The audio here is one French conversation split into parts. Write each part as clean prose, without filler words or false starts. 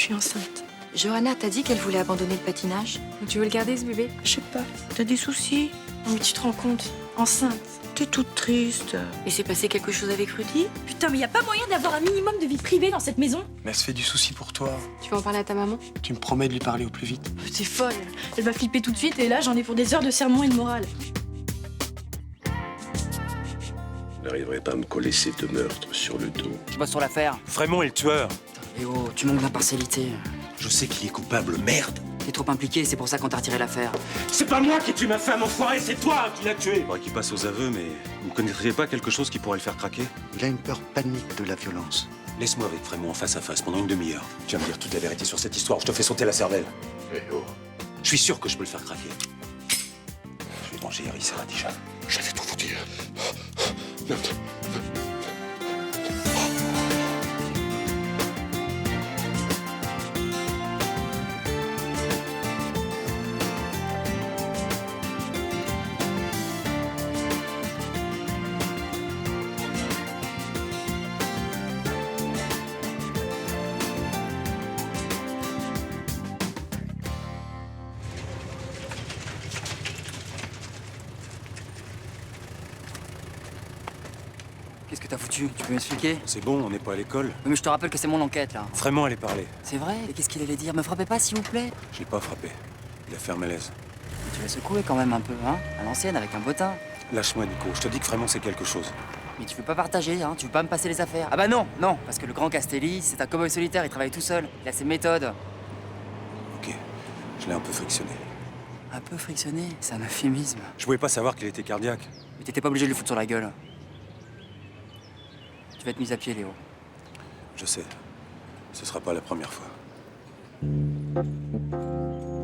suis enceinte. Johanna t'a dit qu'elle voulait abandonner le patinage. Tu veux le garder, ce bébé? Je sais pas. T'as des soucis? Non, mais tu te rends compte? Enceinte. T'es toute triste. Il s'est passé quelque chose avec Rudy? Putain, mais y a pas moyen d'avoir un minimum de vie privée dans cette maison? Mais elle se fait du souci pour toi. Tu vas en parler à ta maman? Tu me promets de lui parler au plus vite. T'es folle. Elle va flipper tout de suite et là, j'en ai pour des heures de sermon et de morale. Je n'arriverai pas à me coller ces 2 meurtres sur le dos. Je bosse sur l'affaire. Frémont est le tueur. Eh oh, tu manques d'impartialité. Je sais qu'il est coupable, merde. T'es trop impliqué, c'est pour ça qu'on t'a retiré l'affaire. C'est pas moi qui tue ma femme, enfoiré, c'est toi qui l'as tué. Faudrait qu'il passe aux aveux, mais vous ne connaîtriez pas quelque chose qui pourrait le faire craquer? Il a une peur panique de la violence. Laisse-moi avec Frémont en face à face pendant une demi-heure. Tu vas me dire toute la vérité sur cette histoire, je te fais sauter la cervelle. Eh oh. Je suis sûr que je peux le faire craquer. Je vais manger Iris et Radija. J'allais tout vous dire. Merde. Qu'est-ce que t'as foutu? Tu peux m'expliquer? C'est bon, on n'est pas à l'école. Oui, mais je te rappelle que c'est mon enquête, là. Frémont allait parler. C'est vrai? Et qu'est-ce qu'il allait dire? Me frappez pas, s'il vous plaît. Je l'ai pas frappé. Il a fait un malaise. Tu l'as secoué quand même un peu, hein? À l'ancienne, avec un bottin. Lâche-moi, Nico. Je te dis que Frémont, c'est quelque chose. Mais tu veux pas partager, hein? Tu veux pas me passer les affaires? Ah bah non, non, parce que le grand Castelli, c'est un cow-boy solitaire, il travaille tout seul. Il a ses méthodes. Ok. Je l'ai un peu frictionné. Un peu frictionné, c'est un euphémisme. Je pouvais pas savoir qu'il était cardiaque. Mais t'étais pas obligé de le foutre sur la gueule. Tu vas être mis à pied, Léo. Je sais. Ce sera pas la première fois.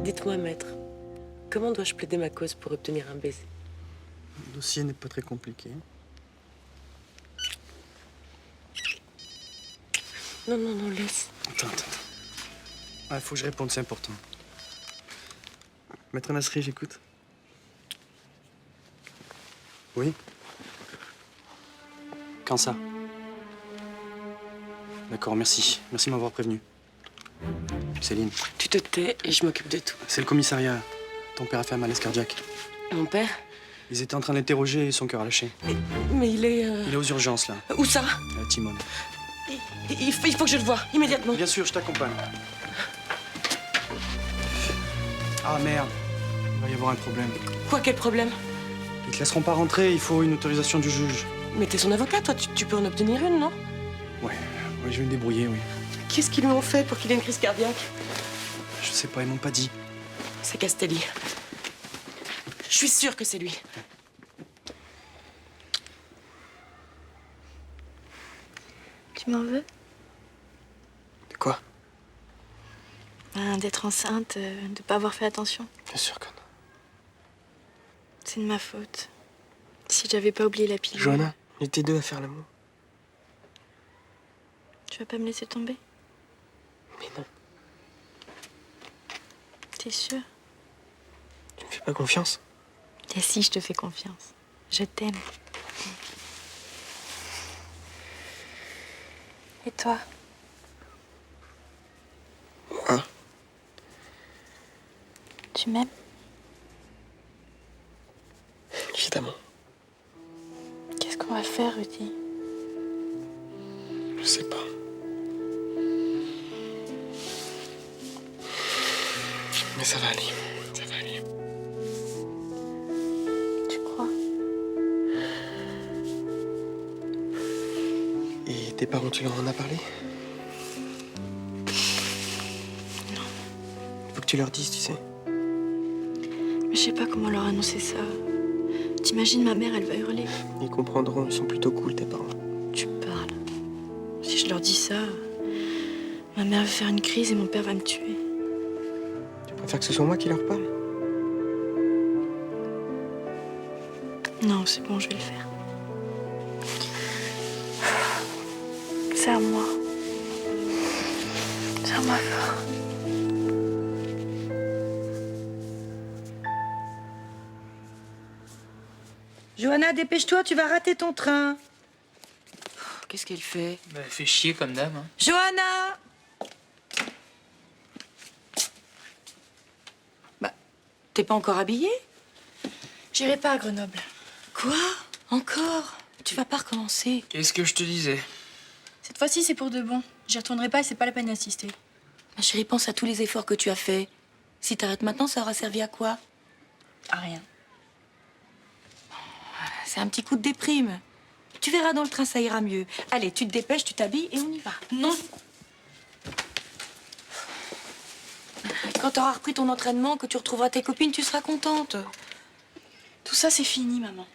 Dites-moi, maître, comment dois-je plaider ma cause pour obtenir un baiser? Le dossier n'est pas très compliqué. Non, non, non, laisse. Attends. Ah, il faut que je réponde, c'est important. Maître Nasri, j'écoute. Oui? Quand ça? D'accord, merci. Merci de m'avoir prévenu. Céline, Tu te tais et je m'occupe de tout. c'est le commissariat. Ton père a fait un malaise cardiaque. Mon père? Ils étaient en train de l'interroger et son cœur a lâché. Mais il est... Il est aux urgences, là, Où ça? à Timone. Il faut que je le voie, immédiatement. Bien sûr, je t'accompagne. Ah, merde. Il va y avoir un problème. Quoi, quel problème? Ils te laisseront pas rentrer, il faut une autorisation du juge. Mais t'es son avocat, toi, tu peux en obtenir une, non? Ouais, je vais me débrouiller, oui. Qu'est-ce qu'ils lui ont fait pour qu'il ait une crise cardiaque? Je sais pas, ils m'ont pas dit. C'est Castelli. Je suis sûre que c'est lui. Tu m'en veux? De quoi? D'être enceinte, de pas avoir fait attention. Bien sûr que non. C'est de ma faute. Si j'avais pas oublié la pilule. Johanna, on était 2 à faire l'amour. Tu vas pas me laisser tomber? Mais non, T'es sûr? tu me fais pas confiance. Et si, je te fais confiance. Je t'aime. Et toi? Moi? Tu m'aimes? Évidemment. Qu'est-ce qu'on va faire, Rudy? Je sais pas. Mais ça va aller. Ça va aller. Tu crois? Et tes parents, tu leur en as parlé? Non. Faut que tu leur dises, tu sais. Mais je sais pas comment leur annoncer ça. T'imagines, ma mère, elle va hurler. Ils comprendront, ils sont plutôt cool, tes parents. Tu parles. Si je leur dis ça, ma mère va faire une crise et mon père va me tuer. Tu préfères que ce soit moi qui leur parle? Non, c'est bon, je vais le faire. C'est à moi. C'est à moi fort. Johanna, dépêche-toi, tu vas rater ton train. Qu'est-ce qu'elle fait? Bah, elle fait chier comme dame. Hein. Johanna! T'es pas encore habillée? J'irai pas à Grenoble. Quoi? Encore? Tu vas pas recommencer. Qu'est-ce que je te disais? Cette fois-ci, c'est pour de bon. J'y retournerai pas et c'est pas la peine d'insister. Ma chérie, pense à tous les efforts que tu as faits. Si t'arrêtes maintenant, ça aura servi à quoi? À rien. C'est un petit coup de déprime. Tu verras dans le train, ça ira mieux. Allez, tu te dépêches, tu t'habilles et on y va. Non. Quand t'auras repris ton entraînement, que tu retrouveras tes copines, tu seras contente. Tout ça, c'est fini, maman.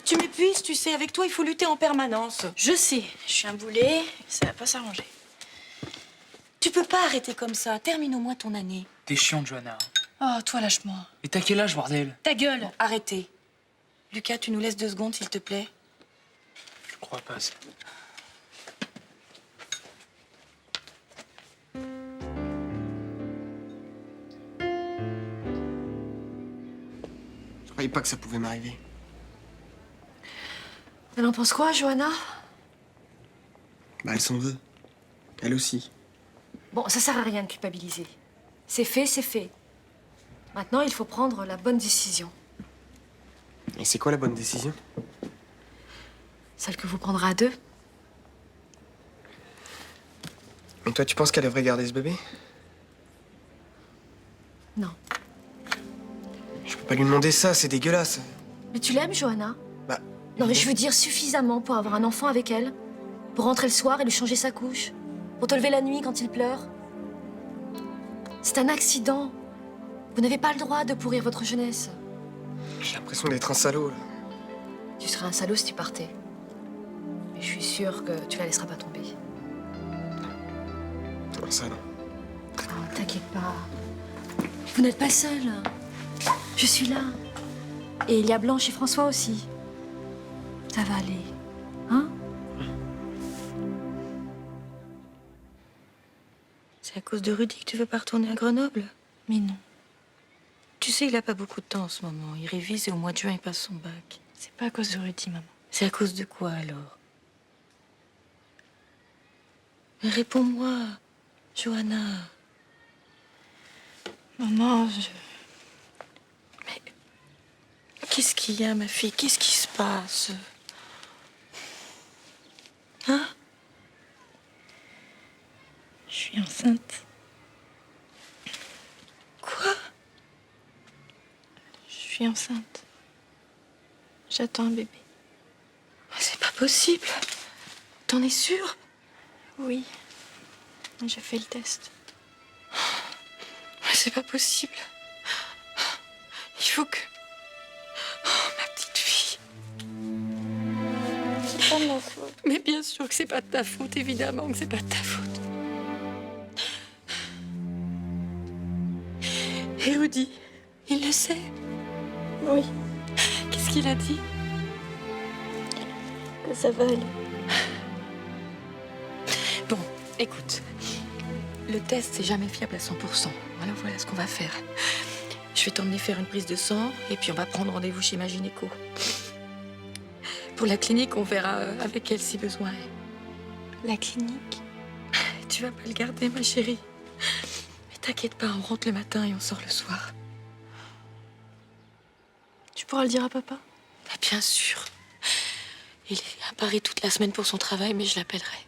Tu m'épuises, tu sais. Avec toi, il faut lutter en permanence. Je sais. Je suis un boulet. Ça va pas s'arranger. Tu peux pas arrêter comme ça. Termine au moins ton année. T'es chiante, Johanna. Oh, toi, lâche-moi. Et t'as quel âge, bordel? Ta gueule. Arrêtez. Lucas, tu nous laisses 2 secondes, s'il te plaît. Je crois pas ça. Je croyais pas que ça pouvait m'arriver. Elle en pense quoi, Johanna? Bah, elle s'en veut. Elle aussi. Bon, ça sert à rien de culpabiliser. C'est fait, c'est fait. Maintenant, il faut prendre la bonne décision. Et c'est quoi la bonne décision? Celle que vous prendrez à 2. Mais toi, tu penses qu'elle devrait garder ce bébé? Non. Je peux pas lui demander ça, c'est dégueulasse. Mais tu l'aimes, Johanna? Bah... Non, mais je veux dire suffisamment pour avoir un enfant avec elle. Pour rentrer le soir et lui changer sa couche. Pour te lever la nuit quand il pleure. C'est un accident. Vous n'avez pas le droit de pourrir votre jeunesse. J'ai l'impression d'être un salaud, là. Tu serais un salaud si tu partais. Mais je suis sûre que tu la laisseras pas tomber. Non, ça, non. Oh, t'inquiète pas. Vous n'êtes pas seul. Je suis là. Et il y a Blanche et François aussi. Ça va aller. Hein? C'est à cause de Rudy que tu veux pas retourner à Grenoble? Mais non. Tu sais, il a pas beaucoup de temps en ce moment. Il révise et au mois de juin, il passe son bac. C'est pas à cause de Rudy, maman. C'est à cause de quoi, alors? Mais réponds-moi, Johanna. Maman, Mais qu'est-ce qu'il y a, ma fille? Qu'est-ce qui se passe? Hein? je suis enceinte. Quoi? Je suis enceinte. J'attends un bébé. C'est pas possible. T'en es sûre? Oui. J'ai fait le test. C'est pas possible. Il faut que... Oh, ma petite fille. C'est pas de ma faute. Mais bien sûr que c'est pas de ta faute, évidemment que c'est pas de ta faute. Et Rudy, il le sait? Oui. Qu'est-ce qu'il a dit? Que ça va aller. Bon, écoute. Le test, c'est jamais fiable à 100%. Alors voilà ce qu'on va faire. Je vais t'emmener faire une prise de sang et puis on va prendre rendez-vous chez ma gynéco. Pour la clinique, on verra avec elle si besoin est. La clinique? Tu vas pas le garder, ma chérie. Mais t'inquiète pas, on rentre le matin et on sort le soir. Tu pourras le dire à papa? Ah, bien sûr. Il est à Paris toute la semaine pour son travail, mais je l'appellerai.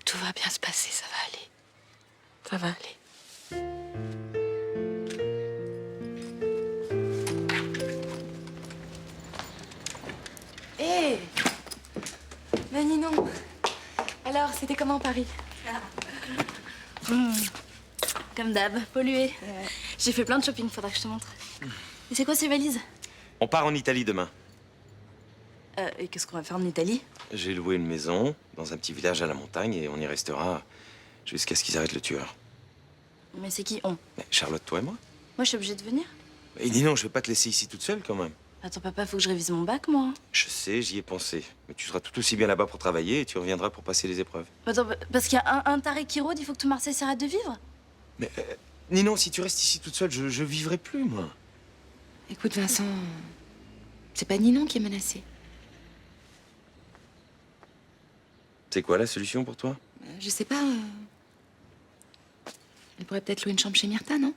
Tout va bien se passer, ça va aller. Ça va aller. Hé Ben Ninon. Alors, c'était comment Paris? Comme d'hab, pollué. J'ai fait plein de shopping, faudra que je te montre. Et c'est quoi ces valises? On part en Italie demain. Et qu'est-ce qu'on va faire en Italie? J'ai loué une maison dans un petit village à la montagne et on y restera jusqu'à ce qu'ils arrêtent le tueur. Mais c'est qui on? Mais Charlotte, toi et moi? Moi, je suis obligée de venir? Et dis non, je vais pas te laisser ici toute seule quand même. Attends, papa, faut que je révise mon bac, moi. Je sais, j'y ai pensé. Mais tu seras tout aussi bien là-bas pour travailler et tu reviendras pour passer les épreuves. Attends, parce qu'il y a un taré qui rôde, il faut que tout Marseille s'arrête de vivre? Mais Ninon, si tu restes ici toute seule, je vivrai plus, moi. Écoute, Vincent, c'est pas Ninon qui est menacée. C'est quoi la solution pour toi? Je sais pas. Elle pourrait peut-être louer une chambre chez Myrta, non?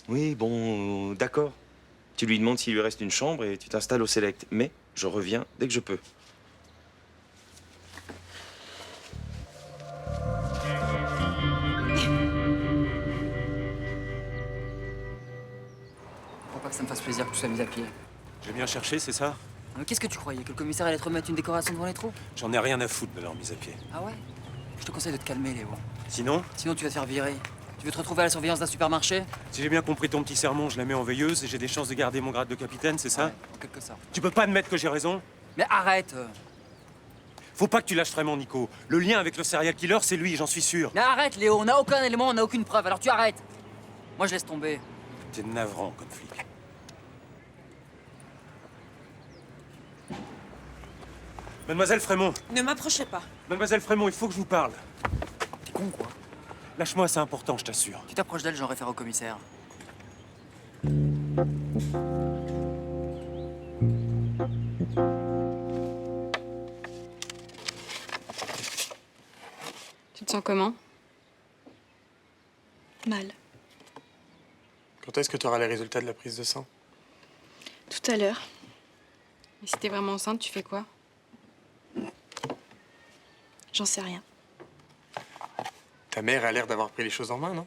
Oui, bon, d'accord. Tu lui demandes s'il lui reste une chambre et tu t'installes au Select. Mais je reviens dès que je peux. Faut pas que ça me fasse plaisir que tu sois mis à pied. J'ai bien cherché, c'est ça? Mais qu'est-ce que tu croyais? Que le commissaire allait te remettre une décoration devant les trous? J'en ai rien à foutre de leur mise à pied. Ah ouais? Je te conseille de te calmer, Léo. Sinon, Sinon, tu vas te faire virer. Tu veux te retrouver à la surveillance d'un supermarché? si j'ai bien compris ton petit sermon, je la mets en veilleuse et j'ai des chances de garder mon grade de capitaine, c'est ça? Ouais, en quelque sorte. Tu peux pas admettre que j'ai raison? Mais arrête! Faut pas que tu lâches vraiment, Nico. Le lien avec le serial killer, c'est lui, j'en suis sûr. Mais arrête, Léo, on n'a aucun élément, on n'a aucune preuve, alors tu arrêtes! Moi, je laisse tomber. T'es navrant comme flic. Mademoiselle Frémont. Ne m'approchez pas. Mademoiselle Frémont, il faut que je vous parle. T'es con, quoi. Lâche-moi, c'est important, je t'assure. Tu t'approches d'elle, j'en réfère au commissaire. Tu te sens comment? Mal. Quand est-ce que tu auras les résultats de la prise de sang? Tout à l'heure. Et si t'es vraiment enceinte, tu fais quoi? J'en sais rien. Ta mère a l'air d'avoir pris les choses en main, non?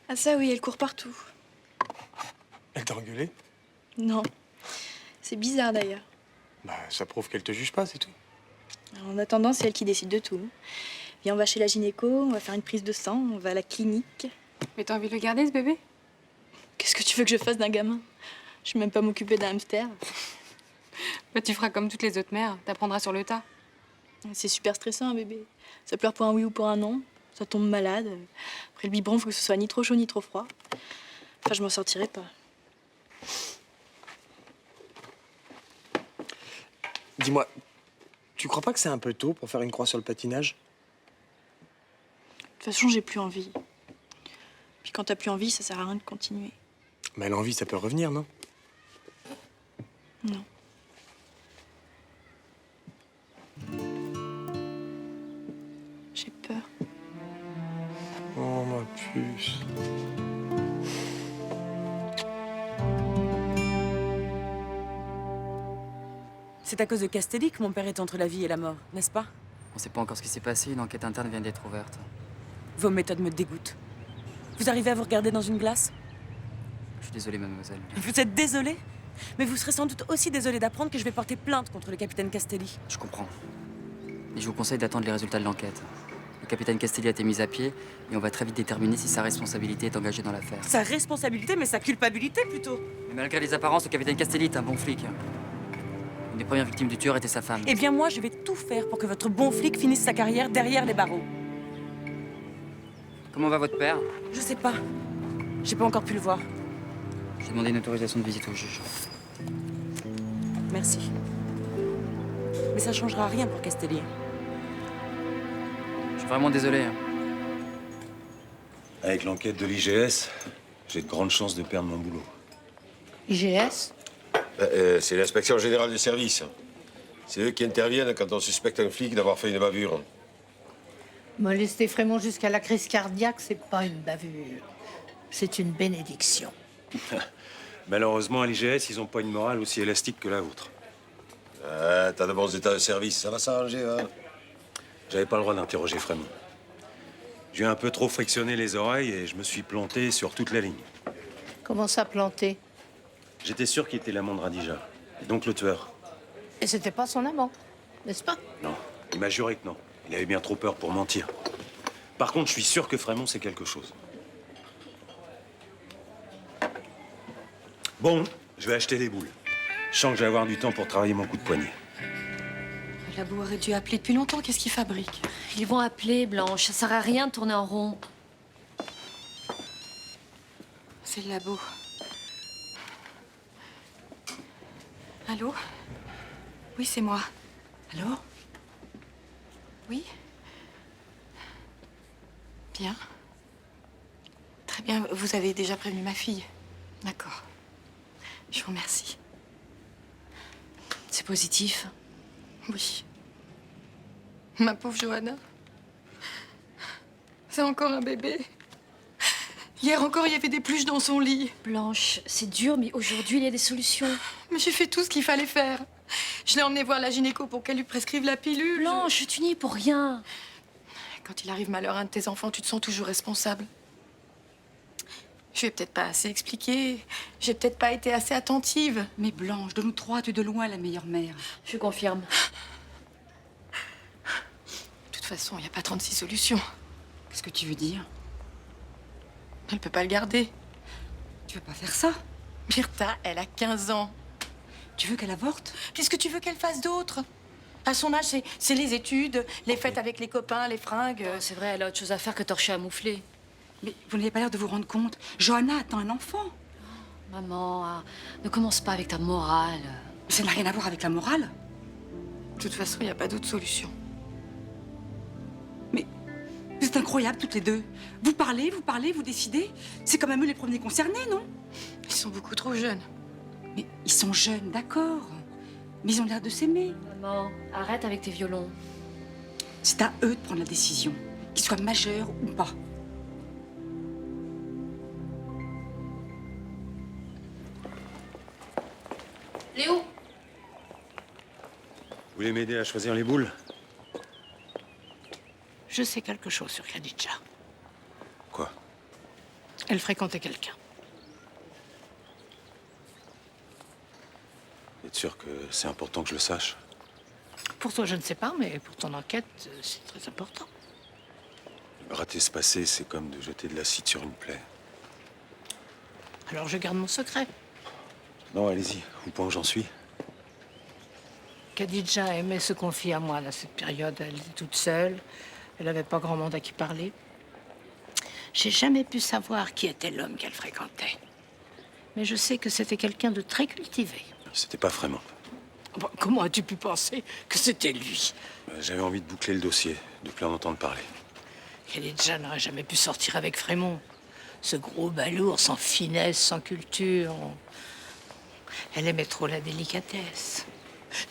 Ah ça oui, elle court partout. Elle t'a engueulé? Non. C'est bizarre d'ailleurs. Bah, ça prouve qu'elle te juge pas, c'est tout. Alors, en attendant, c'est elle qui décide de tout. Viens, on va chez la gynéco, on va faire une prise de sang, on va à la clinique. Mais t'as envie de le garder, ce bébé? Qu'est-ce que tu veux que je fasse d'un gamin? Je vais même pas m'occuper d'un hamster. Bah, tu feras comme toutes les autres mères, t'apprendras sur le tas. C'est super stressant, un bébé. Ça pleure pour un oui ou pour un non. Ça tombe malade. Après le biberon, faut que ce soit ni trop chaud ni trop froid. Enfin, je m'en sortirai pas. Dis-moi, tu crois pas que c'est un peu tôt pour faire une croix sur le patinage? De toute façon, j'ai plus envie. Puis quand t'as plus envie, ça sert à rien de continuer. Mais l'envie, ça peut revenir, non? Non. J'ai peur. Oh, ma puce. C'est à cause de Castelli que mon père est entre la vie et la mort, n'est-ce pas? On sait pas encore ce qui s'est passé, une enquête interne vient d'être ouverte. Vos méthodes me dégoûtent. Vous arrivez à vous regarder dans une glace? Je suis désolé, mademoiselle. Vous êtes désolé? Mais vous serez sans doute aussi désolé d'apprendre que je vais porter plainte contre le capitaine Castelli. Je comprends. Et je vous conseille d'attendre les résultats de l'enquête. Le capitaine Castelli a été mis à pied et on va très vite déterminer si sa responsabilité est engagée dans l'affaire. Sa responsabilité, mais sa culpabilité plutôt. Mais malgré les apparences, le capitaine Castelli est un bon flic. Une des premières victimes du tueur était sa femme. Eh bien moi, je vais tout faire pour que votre bon flic finisse sa carrière derrière les barreaux. Comment va votre père? Je sais pas. J'ai pas encore pu le voir. J'ai demandé une autorisation de visite au juge. Merci. Mais ça changera rien pour Castelli. Je suis vraiment désolé. Avec l'enquête de l'IGS, j'ai de grandes chances de perdre mon boulot. IGS? C'est l'inspection générale des services. C'est eux qui interviennent quand on suspecte un flic d'avoir fait une bavure. Molester Frémont jusqu'à la crise cardiaque, c'est pas une bavure. C'est une bénédiction. Malheureusement, à l'IGS, ils ont pas une morale aussi élastique que la vôtre. Ah, t'as de bons états de service, ça va s'arranger, hein? J'avais pas le droit d'interroger Frémont. J'ai un peu trop frictionné les oreilles et je me suis planté sur toute la ligne. Comment ça, planter? J'étais sûr qu'il était l'amant de Radija, et donc le tueur. Et c'était pas son amant, n'est-ce pas? Non, il m'a juré que non. Il avait bien trop peur pour mentir. Par contre, je suis sûr que Frémont sait quelque chose. Bon, je vais acheter des boules. Je sens que je vais avoir du temps pour travailler mon coup de poignet. Le labo aurait dû appeler depuis longtemps. Qu'est-ce qu'ils fabriquent? Ils vont appeler, Blanche. Ça sert à rien de tourner en rond. C'est le labo. Allô? Oui, c'est moi. Allô? Oui? Bien. Très bien. Vous avez déjà prévenu ma fille? D'accord. Je vous remercie. C'est positif. Oui. Ma pauvre Johanna. C'est encore un bébé. Hier encore, il y avait des pluches dans son lit. Blanche, c'est dur, mais aujourd'hui, il y a des solutions. Mais j'ai fait tout ce qu'il fallait faire. Je l'ai emmené voir la gynéco pour qu'elle lui prescrive la pilule. Blanche, tu n'y es pour rien. Quand il arrive malheur à un de tes enfants, tu te sens toujours responsable. Je lui ai peut-être pas assez expliqué. J'ai peut-être pas été assez attentive. Mais Blanche, de nous trois, tu es de loin la meilleure mère. Je confirme. De toute façon, il n'y a pas 36 solutions. Qu'est-ce que tu veux dire? Elle peut pas le garder. Tu veux pas faire ça? Myrtha, elle a 15 ans. Tu veux qu'elle avorte? Qu'est-ce que tu veux qu'elle fasse d'autre? À son âge, c'est les études, les fêtes avec les copains, les fringues. C'est vrai, elle a autre chose à faire que torcher à moufler. Mais vous n'avez pas l'air de vous rendre compte. Johanna attend un enfant. Maman, ne commence pas avec ta morale. Ça n'a rien à voir avec la morale. De toute façon, il n'y a pas d'autre solution. Mais vous êtes incroyables toutes les deux. Vous parlez, vous décidez. C'est quand même eux les premiers concernés, non? Ils sont beaucoup trop jeunes. Mais ils sont jeunes, d'accord. Mais ils ont l'air de s'aimer. Maman, arrête avec tes violons. C'est à eux de prendre la décision, qu'ils soient majeurs ou pas. Léo! Vous voulez m'aider à choisir les boules? Je sais quelque chose sur Khadija. Quoi? Elle fréquentait quelqu'un. Vous êtes sûr que c'est important que je le sache? Pour toi, je ne sais pas, mais pour ton enquête, c'est très important. Rater ce passé, c'est comme de jeter de l'acide sur une plaie. Alors je garde mon secret. Non, allez-y, au point où j'en suis. Khadija aimait se confier à moi à cette période. Elle était toute seule. Elle n'avait pas grand monde à qui parler. J'ai jamais pu savoir qui était l'homme qu'elle fréquentait. Mais je sais que c'était quelqu'un de très cultivé. C'était pas Frémont. Bon, comment as-tu pu penser que c'était lui? J'avais envie de boucler le dossier, de plus en entendre parler. Khadija n'aurait jamais pu sortir avec Frémont. Ce gros balourd, sans finesse, sans culture. Elle aimait trop la délicatesse.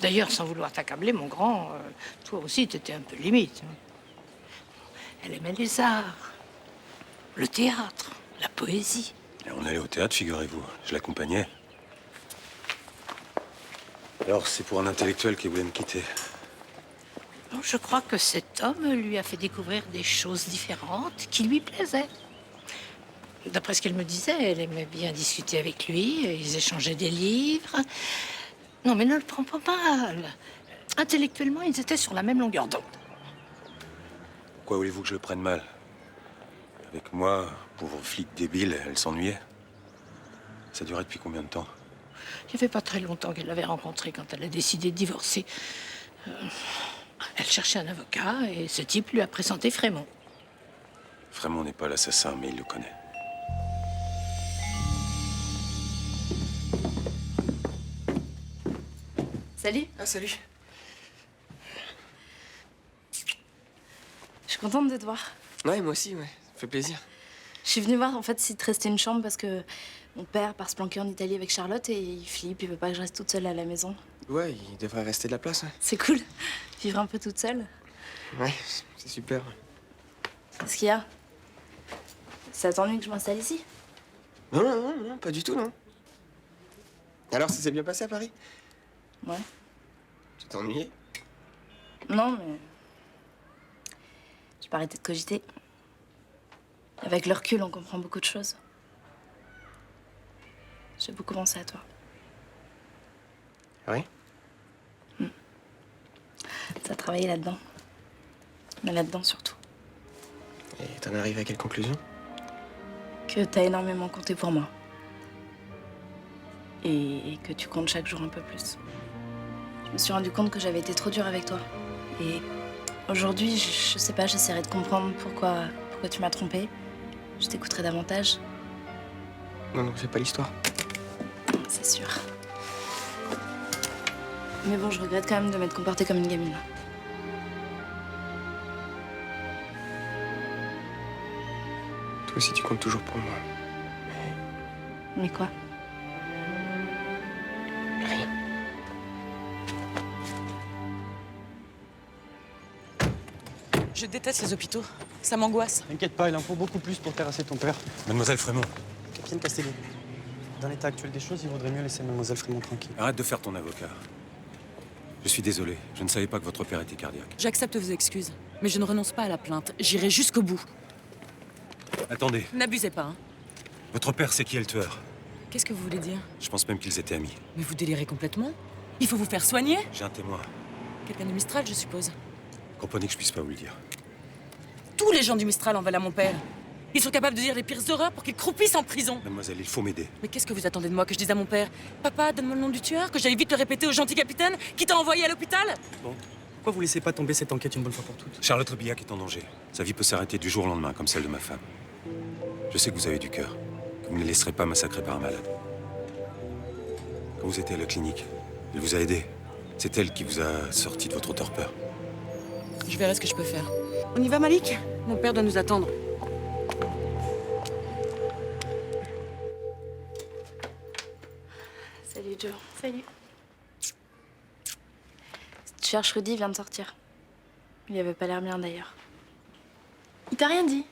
D'ailleurs, sans vouloir t'accabler, mon grand, toi aussi, t'étais un peu limite. Elle aimait les arts, le théâtre, la poésie. Et on allait au théâtre, figurez-vous. Je l'accompagnais. Alors, c'est pour un intellectuel qui voulait me quitter. Je crois que cet homme lui a fait découvrir des choses différentes qui lui plaisaient. D'après ce qu'elle me disait, elle aimait bien discuter avec lui, ils échangeaient des livres. Non, mais ne le prends pas mal. Intellectuellement, ils étaient sur la même longueur d'onde. Pourquoi voulez-vous que je le prenne mal? Avec moi, pauvre flic débile, elle s'ennuyait. Ça durait depuis combien de temps? Il n'y avait pas très longtemps qu'elle l'avait rencontré quand elle a décidé de divorcer. Elle cherchait un avocat et ce type lui a présenté Frémont. Frémont n'est pas l'assassin, mais il le connaît. Salut. Ah, salut. Je suis contente de te voir. Ouais, moi aussi, ouais. Ça fait plaisir. Je suis venue voir en fait s'il te restait une chambre parce que mon père part se planquer en Italie avec Charlotte et il flippe, il veut pas que je reste toute seule à la maison. Ouais, il devrait rester de la place, ouais. C'est cool. Vivre un peu toute seule. Ouais, c'est super. Qu'est-ce qu'il y a? Ça t'ennuie que je m'installe ici? Non, non, non, non, pas du tout, non. Alors, ça s'est bien passé à Paris? Ouais. Tu t'es ennuyé? Non, mais... j'ai pas arrêté de cogiter. Avec le recul, on comprend beaucoup de choses. J'ai beaucoup pensé à toi. Oui? T'as travaillé là-dedans. Mais là-dedans surtout. Et t'en arrives à quelle conclusion? Que t'as énormément compté pour moi. Et que tu comptes chaque jour un peu plus. Je me suis rendu compte que j'avais été trop dure avec toi. Et aujourd'hui, je sais pas, j'essaierai de comprendre pourquoi tu m'as trompée. Je t'écouterai davantage. Non, non, c'est pas l'histoire. C'est sûr. Mais bon, je regrette quand même de m'être comportée comme une gamine. Toi aussi, tu comptes toujours pour moi. Mais quoi? Rien. Je déteste les hôpitaux. Ça m'angoisse. T'inquiète pas, il en faut beaucoup plus pour terrasser ton père. Mademoiselle Frémont, Capitaine Castelli, dans l'état actuel des choses, il vaudrait mieux laisser Mademoiselle Frémont tranquille. arrête de faire ton avocat. Je suis désolé, je ne savais pas que votre père était cardiaque. J'accepte vos excuses, mais je ne renonce pas à la plainte. J'irai jusqu'au bout. Attendez, N'abusez pas, hein. votre père c'est qui est le tueur? Qu'est-ce que vous voulez dire? Je pense même qu'ils étaient amis. Mais vous délirez complètement. Il faut vous faire soigner. J'ai un témoin. Quelqu'un du Mistral, je suppose. Comprenez que je puisse pas vous le dire. Tous les gens du Mistral en veulent à mon père. Ils sont capables de dire les pires horreurs pour qu'ils croupissent en prison. Mademoiselle, il faut m'aider. Mais qu'est-ce que vous attendez de moi? Que je dise à mon père: Papa, donne-moi le nom du tueur, que j'aille vite le répéter au gentil capitaine qui t'a envoyé à l'hôpital? Bon, pourquoi vous laissez pas tomber cette enquête une bonne fois pour toutes? Charlotte Rebillac est en danger. Sa vie peut s'arrêter du jour au lendemain, comme celle de ma femme. Je sais que vous avez du cœur, que vous ne les laisserez pas massacrer par un malade. Quand vous étiez à la clinique, elle vous a aidé. C'est elle qui vous a sorti de votre torpeur. Je verrai ce que je peux faire. On y va, Malik? Mon père doit nous attendre. Salut Joe. Salut. Si tu cherches Rudy, il vient de sortir. Il avait pas l'air bien d'ailleurs. Il t'a rien dit?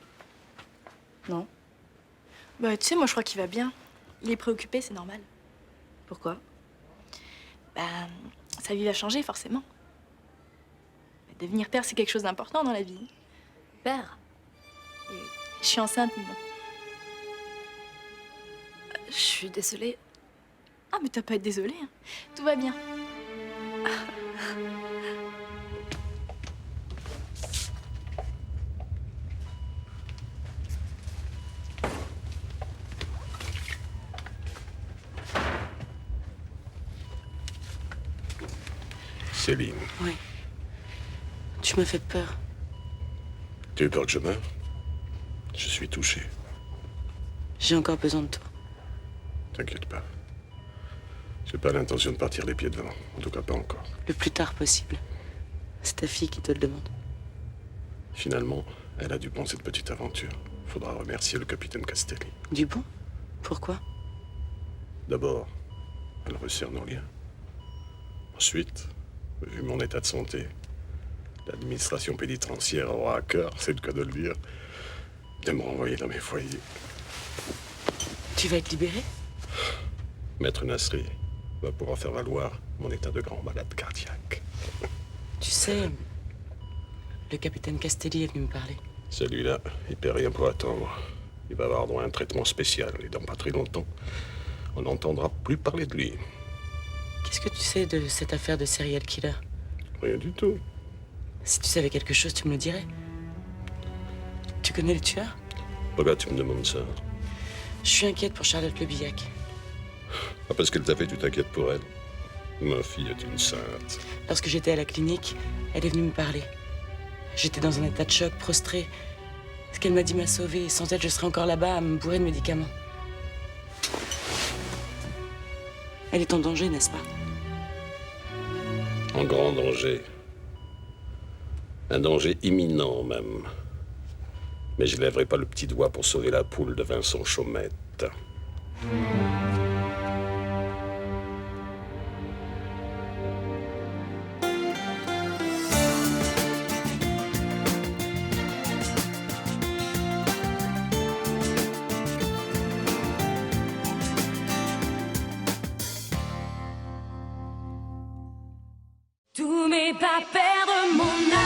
Non. Bah, tu sais, moi, je crois qu'il va bien. Il est préoccupé, c'est normal. Pourquoi? Bah, sa vie va changer, forcément. Devenir père, c'est quelque chose d'important dans la vie. Père? Et je suis enceinte, mais bon. Je suis désolée. Ah, mais t'as pas à être désolée. Hein. Tout va bien. Céline, Oui. Tu m'as fait peur. tu as peur que je meure? Je suis touché. J'ai encore besoin de toi. T'inquiète pas. J'ai pas l'intention de partir les pieds devant. En tout cas, pas encore. Le plus tard possible. C'est ta fille qui te le demande. Finalement, elle a dû prendre cette petite aventure. Faudra remercier le capitaine Castelli. Du bon? Pourquoi? D'abord, elle resserre nos liens. Ensuite, vu mon état de santé, l'administration pénitentiaire aura à cœur, c'est le cas de le dire, de me renvoyer dans mes foyers. Tu vas être libéré? Maître Nasri va pouvoir faire valoir mon état de grand malade cardiaque. Tu sais, le capitaine Castelli est venu me parler. Celui-là, il paie rien pour attendre. Il va avoir droit à un traitement spécial et dans pas très longtemps, on n'entendra plus parler de lui. Qu'est-ce que tu sais de cette affaire de serial killer? Rien du tout. Si tu savais quelque chose, tu me le dirais. Tu connais le tueur? Pourquoi tu me demandes ça? Je suis inquiète pour Charlotte Rebillac. Ah, parce qu'elle t'a fait, tu t'inquiètes pour elle. Ma fille est une sainte. Lorsque j'étais à la clinique, elle est venue me parler. J'étais dans un état de choc, prostrée. Ce qu'elle m'a dit m'a sauvée. Sans elle, je serais encore là-bas à me bourrer de médicaments. Elle est en danger, n'est-ce pas? En grand danger. Un danger imminent, même. Mais je lèverai pas le petit doigt pour sauver la poule de Vincent Chaumette. Tous mes pas perdre mon âme.